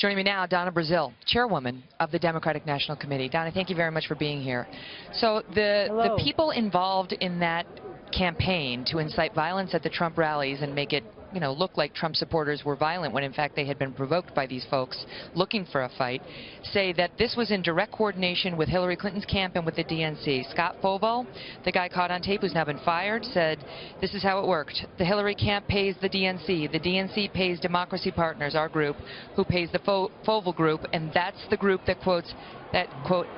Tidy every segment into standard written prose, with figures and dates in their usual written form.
Joining me now, Donna Brazile, chairwoman of the Democratic National Committee. Donna, thank you very much for being here. So the people involved in that campaign to incite violence at the Trump rallies and make it, look like Trump supporters were violent when in fact they had been provoked by these folks looking for a fight, say that this was in direct coordination with Hillary Clinton's camp and with the DNC. Scott Foval, the guy caught on tape who's now been fired, said this is how it worked. The Hillary camp pays the DNC. The DNC pays Democracy Partners, our group, who pays the Foval group, and that's the group that quote,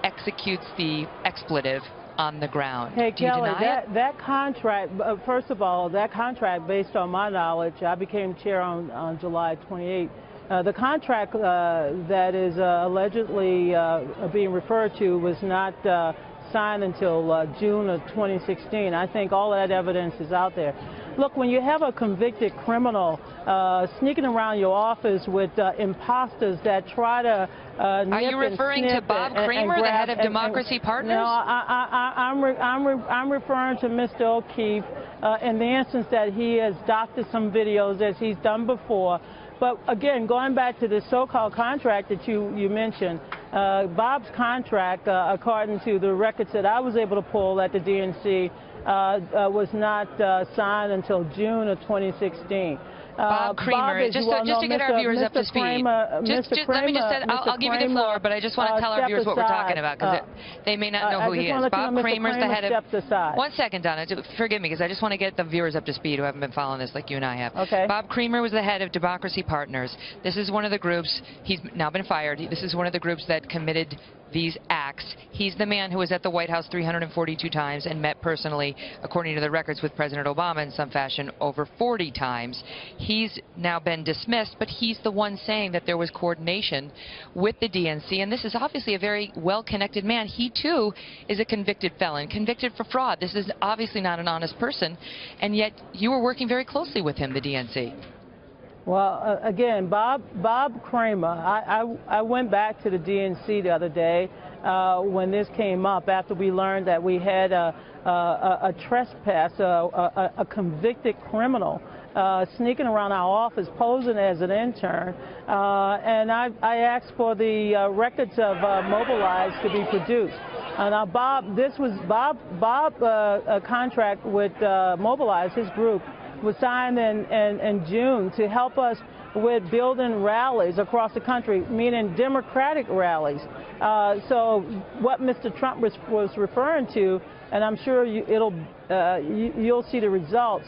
executes the expletive on the ground. Hey, Do you Kelly, deny it? that contract, first of all, that contract, based on my knowledge, I became chair on July 28th. The contract that is allegedly being referred to was not signed until June of 2016. I think all that evidence is out there. Look, when you have a convicted criminal sneaking around your office with imposters that try to Are you referring to Bob Creamer, the head of Democracy Partners? No, I'm referring to Mr. O'Keefe in the instance that he has doctored some videos as he's done before. But again, going back to this so-called contract that you mentioned, Bob's contract, according to the records that I was able to pull at the DNC, was not signed until June of 2016. Bob Creamer, just to get our viewers up to speed. Let me just say, I'll give you the floor, but I just want to tell our viewers what we're talking about, because they may not know who he is. Bob Creamer's the head of... One second, Donna. Forgive me, because I just want to get the viewers up to speed who haven't been following this like you and I have. Okay. Bob Creamer was the head of Democracy Partners. This is one of the groups, he's now been fired, this is one of the groups that committed these acts. He's the man who was at the White House 342 times and met personally, according to the records, with President Obama in some fashion over 40 times. He's now been dismissed, but he's the one saying that there was coordination with the DNC, and this is obviously a very well-connected man. He, too, is a convicted felon, convicted for fraud. This is obviously not an honest person, and yet you were working very closely with him, the DNC. Well, again, Bob Creamer, I went back to the DNC the other day when this came up after we learned that we had a trespass, a convicted criminal sneaking around our office posing as an intern, and I asked for the records of Mobilize to be produced. Now, Bob, this was a contract with Mobilize, his group, was signed in June to help us with building rallies across the country, meaning Democratic rallies. So what Mr. Trump was referring to, and I'm sure you'll see the results,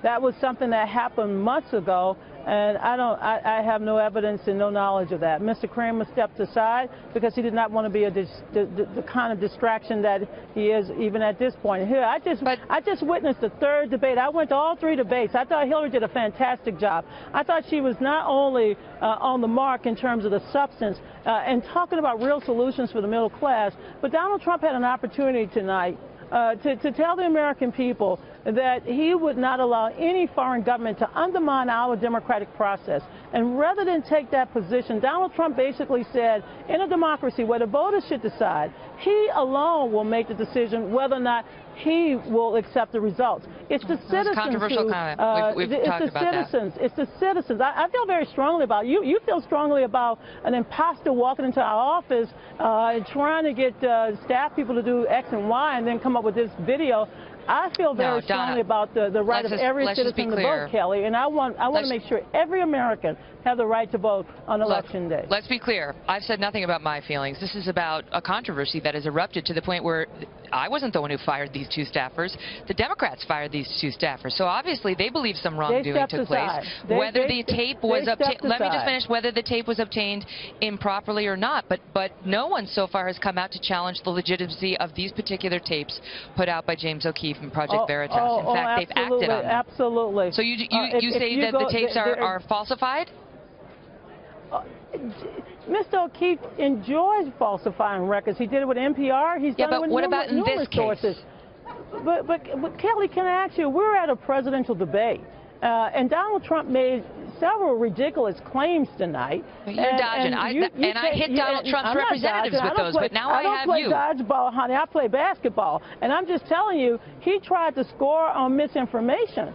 that was something that happened months ago, and I have no evidence and no knowledge of that. Mr. Creamer stepped aside because he did not want to be the kind of distraction that he is even at this point. Here, I just witnessed the third debate. I went to all three debates. I thought Hillary did a fantastic job. I thought she was not only on the mark in terms of the substance and talking about real solutions for the middle class, but Donald Trump had an opportunity tonight to tell the American people that he would not allow any foreign government to undermine our democratic process. And rather than take that position, Donald Trump basically said, in a democracy where the voters should decide, he alone will make the decision whether or not he will accept the results. It's the citizens controversial comment. We've talked about that. It's the citizens. I feel very strongly about it. You feel strongly about an imposter walking into our office and trying to get staff people to do X and Y and then come up with this video. I feel very strongly about the right of every citizen to vote, Kelly, and I want to make sure every American have the right to vote on Election Day. Let's be clear. I've said nothing about my feelings. This is about a controversy that has erupted to the point where I wasn't the one who fired these two staffers. The Democrats fired these two staffers. So obviously they believe some wrongdoing took place. Whether the tape was obtained, let me just finish, whether the tape was obtained improperly or not. But no one so far has come out to challenge the legitimacy of these particular tapes put out by James O'Keefe and Project Veritas. In fact, they've acted on them. Absolutely. So you say that the tapes are falsified? Mr. O'Keefe enjoys falsifying records. He did it with NPR. He's done it with numerous sources. But Kelly, can I ask you, we're at a presidential debate, and Donald Trump made several ridiculous claims tonight. You're dodging. I hit Donald Trump's representatives with those, but now I have you. I don't play dodgeball, honey. I play basketball. And I'm just telling you, he tried to score on misinformation.